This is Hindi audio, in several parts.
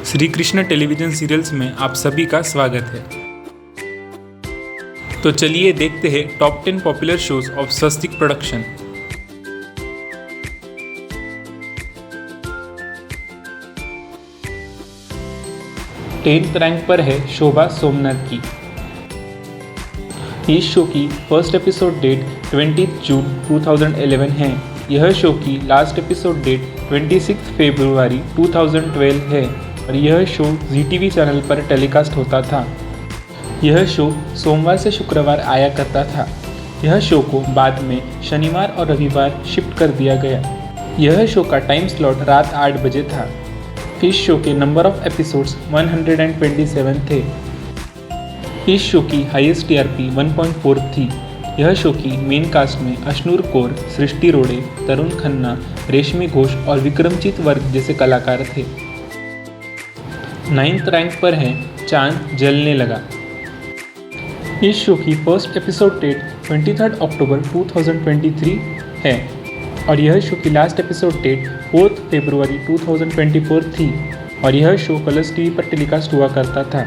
श्री कृष्ण टेलीविज़न सीरियल्स में आप सभी का स्वागत है। तो चलिए देखते हैं top 10 popular shows of Swastik production. Tenth rank पर है शोभा सोमनाथ की। इस शो की फर्स्ट एपिसोड डेट 20 जून 2011 है। यह शो की लास्ट एपिसोड डेट 26 फरवरी 2012 है और यह शो ZTV चैनल पर टेलीकास्ट होता था। यह शो सोमवार से शुक्रवार आया करता था। यह शो को बाद में शनिवार और रविवार शिफ्ट कर दिया गया। यह शो का टाइम स्लॉट रात 8 बजे था। इस शो के नंबर ऑफ एपिसोड्स 127 थे। इस शो की हाईएस्ट TRP 1.4 थी। यह शो की मेन कास्ट में अश्नूर कौर, सृष्टि रोड़े, तरुण खन्ना, रेशमी घोष और विक्रमजीत वर्ग जैसे कलाकार थे। 9th रैंक पर है चांद जलने लगा। इस शो की फर्स्ट एपिसोड डेट 23 अक्टूबर 2023 है और यह शो की लास्ट एपिसोड डेट 4 फरवरी 2024 थी और यह शो कलर्स TV पर टेलीकास्ट हुआ करता था।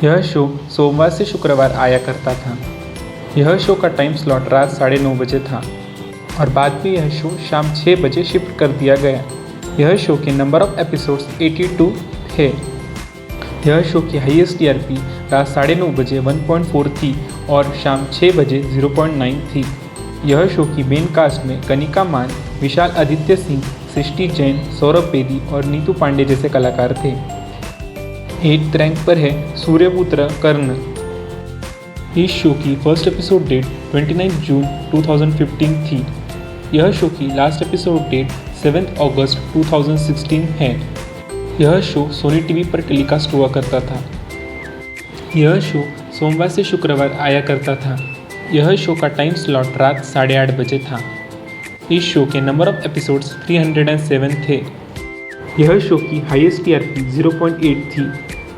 यह शो सोमवार से शुक्रवार आया करता था। यह शो का टाइम स्लॉट रात 9:30 बजे था और बाद में यह शो शाम 6 बजे शिफ्ट कर दिया गया। यह शो के नंबर ऑफ एपिसोड्स 82 थे। यह शो की हाईएस्ट TRP रात 9:30 बजे 1.4 थी और शाम 6 बजे 0.9 थी। यह शो की मेन कास्ट में कनिका मान, विशाल आदित्य सिंह, सृष्टि जैन, सौरभ बेदी और नीतू पांडे जैसे कलाकार थे। 8th रैंक पर है सूर्यपुत्र कर्ण। इस शो की फर्स्ट एपिसोड डेट 29 जून 2015 थी। यह शो की लास्ट एपिसोड डेट 7 अगस्त 2016 है। यह शो सोनी TV पर टेलीकास्ट हुआ करता था। यह शो सोमवार से शुक्रवार आया करता था। यह शो का टाइम स्लॉट रात 8:30 बजे था। इस शो के नंबर ऑफ एपिसोड्स 307 थे। यह शो की हाईएस्ट TRP 0.8 थी।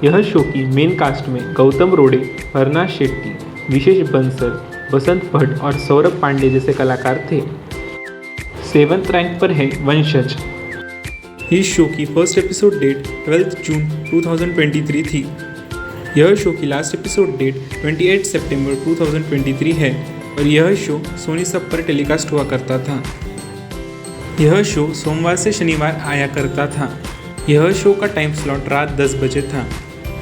यह शो की मेन कास्ट में गौतम रोड़े, हरना शेट्टी, विशेष बंसल, बसंत भट्ट और सौरभ पांडे जैसे कलाकार थे। 7th रैंक पर है वंशज। इस शो की फर्स्ट एपिसोड डेट 12 जून 2023 थी। यह शो की लास्ट एपिसोड डेट 28 सितंबर 2023 है और यह शो सोनी सब पर टेलीकास्ट हुआ करता था। यह शो सोमवार से शनिवार आया करता था। यह शो का टाइम स्लॉट रात 10 बजे था।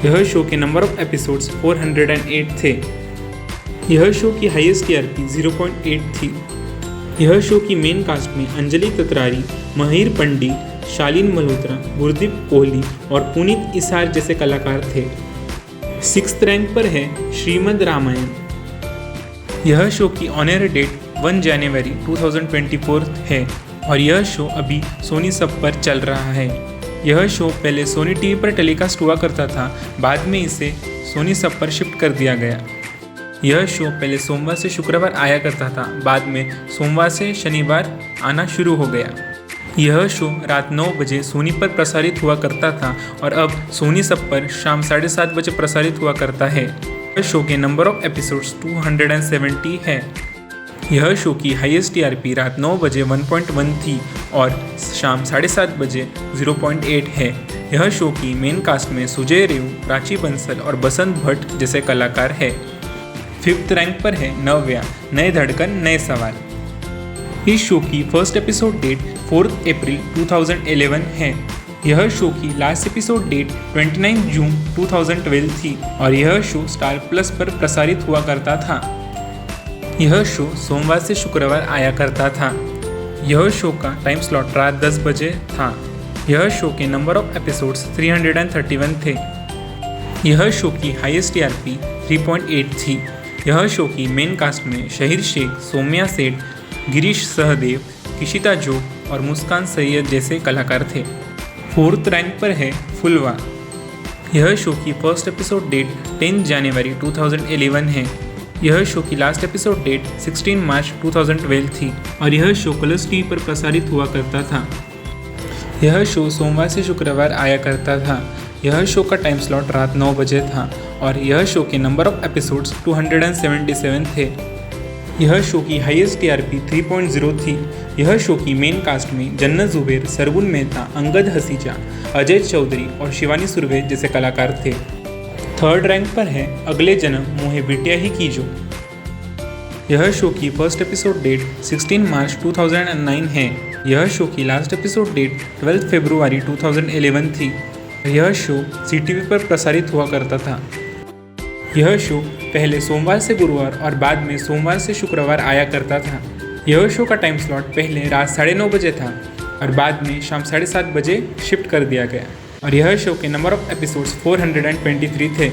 यह शो के नंबर ऑफ एपिसोड्स 408 थे। यह शो की हाईएस्ट TRP 0.8 थी। यह शो की मेन कास्ट में अंजलि कतरारी, महिर पंडी, शालीन मल्होत्रा, गुरदीप कोहली और पुनीत इसार जैसे कलाकार थे। 6th रैंक पर है श्रीमद् रामायण। यह शो की ऑन एयर डेट 1 जनवरी 2024 है और यह शो अभी सोनी सब पर चल रहा है। यह शो पहले सोनी TV पर टेलीकास्ट हुआ करता था, बाद में इसे सोनी सब पर शिफ्ट कर दिया गया। यह शो पहले सोमवार से शुक्रवार आया करता था, बाद में सोमवार से शनिवार आना शुरू हो गया। यह शो रात 9 बजे सोनी पर प्रसारित हुआ करता था और अब सोनी सब पर शाम 7:30 बजे प्रसारित हुआ करता है। यह शो के नंबर ऑफ एपिसोड्स 270 है। यह शो की हाईएस्ट TRP रात 9 बजे 1.1 थी और शाम 7:30 बजे 0.8 है। यह शो की मेन कास्ट में सुजय रेव, प्राची बंसल और बसंत भट्ट जैसे कलाकार है। 5th रैंक पर है नव्या, नए धड़कन नए सवाल। इस शो की फर्स्ट एपिसोड डेट 4 अप्रैल 2011 है। यह शो की लास्ट एपिसोड डेट 29 जून 2012 थी और यह शो स्टार प्लस पर प्रसारित हुआ करता था। यह शो सोमवार से शुक्रवार आया करता था। यह शो का टाइम स्लॉट रात 10 बजे था। यह शो के नंबर ऑफ एपिसोड्स 331 थे। यह शो की हाईएस्ट TRP 3.8 थी। यह शो की मेन कास्ट में शहीर शेख, सौम्या सेठ, गिरीश सहदेव, किशिता जोग और मुस्कान सैयद जैसे कलाकार थे। 4th रैंक पर है फुलवा। यह शो की फर्स्ट एपिसोड डेट 10 जनवरी 2011 है। यह शो की लास्ट एपिसोड डेट 16 मार्च 2012 थी और यह शो कलर्स TV पर प्रसारित हुआ करता था। यह शो सोमवार से शुक्रवार आया करता था। यह शो का टाइम स्लॉट रात 9 बजे था और यह शो के नंबर ऑफ एपिसोड्स 277 थे। यह शो की हाईएस्ट टीआरपी 3.0 थी। यह शो की मेन कास्ट में जन्नत जुबैर, सरगुन मेहता, अंगद हसीजा, अजय चौधरी और शिवानी सुर्वे जैसे कलाकार थे। थर्ड रैंक पर है अगले जन्म मोहे बिटिया ही कीजो। यह शो की फर्स्ट एपिसोड डेट 16 मार्च 2009 है। यह शो की लास्ट एपिसोड डेट 12 फरवरी 2011 थी। यह शो CTV पर प्रसारित हुआ करता था। यह शो पहले सोमवार से गुरुवार और बाद में सोमवार से शुक्रवार आया करता था। यह शो का टाइम स्लॉट पहले रात 9:30 बजे था और बाद में शाम 7:30 बजे शिफ्ट कर दिया गया और यह शो के नंबर ऑफ एपिसोड्स 423 थे।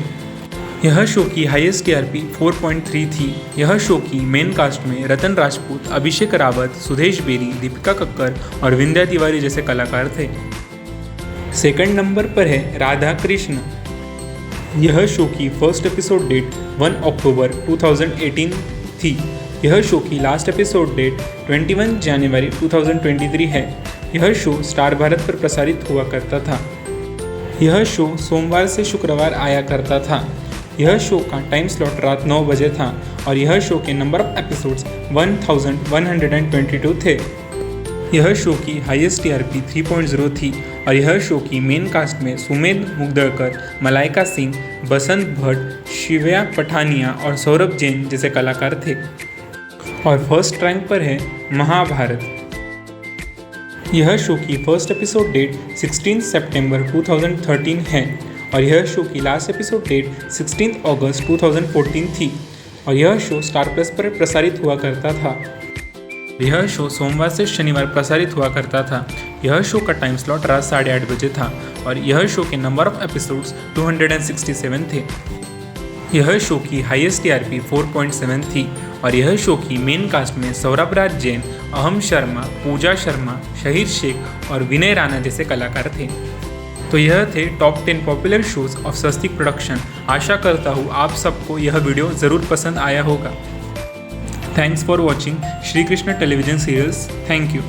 यह शो की हाईएस्ट टीआरपी 4.3 थी। यह शो की मेन कास्ट में रतन राजपूत, अभिषेक रावत, सुदेश बेरी, दीपिका कक्कर और विंध्या तिवारी जैसे कलाकार थे। सेकंड नंबर पर है राधा कृष्ण। यह शो की फर्स्ट एपिसोड डेट 1 अक्टूबर 2018 थी। यह शो की लास्ट एपिसोड डेट 21 जनवरी 2023 है। यह शो स्टार भारत पर प्रसारित हुआ करता था। यह शो सोमवार से शुक्रवार आया करता था। यह शो का टाइम स्लॉट रात 9 बजे था और यह शो के नंबर ऑफ एपिसोड्स 1122 थे। यह शो की हाईएस्ट टीआरपी 3.0 थी और यह शो की मेन कास्ट में सुमेध मुगदड़कर, मलाइका सिंह, बसंत भट्ट, शिव्या पठानिया और सौरभ जैन जैसे कलाकार थे। और फर्स्ट रैंक पर है महाभारत। यह शो की फर्स्ट एपिसोड डेट 16 सितंबर 2013 है और यह शो की लास्ट एपिसोड डेट 16 अगस्त 2014 थी और यह शो स्टार प्लस पर प्रसारित हुआ करता था। यह शो सोमवार से शनिवार प्रसारित हुआ करता था। यह शो का टाइम स्लॉट रात 8:30 बजे था और यह शो के नंबर ऑफ एपिसोड्स 267 थे। यह शो की हाईएस्ट टीआरपी 4.7 थी और यह शो की मेन कास्ट में सौरभ राज जैन, अहम शर्मा, पूजा शर्मा, शहीर शेख और विनय राणा जैसे कलाकार थे। तो यह थे top 10 popular shows of Swastik production. आशा करता हूँ आप सबको यह वीडियो ज़रूर पसंद आया होगा। Thanks for watching Shri Krishna television serials. Thank you.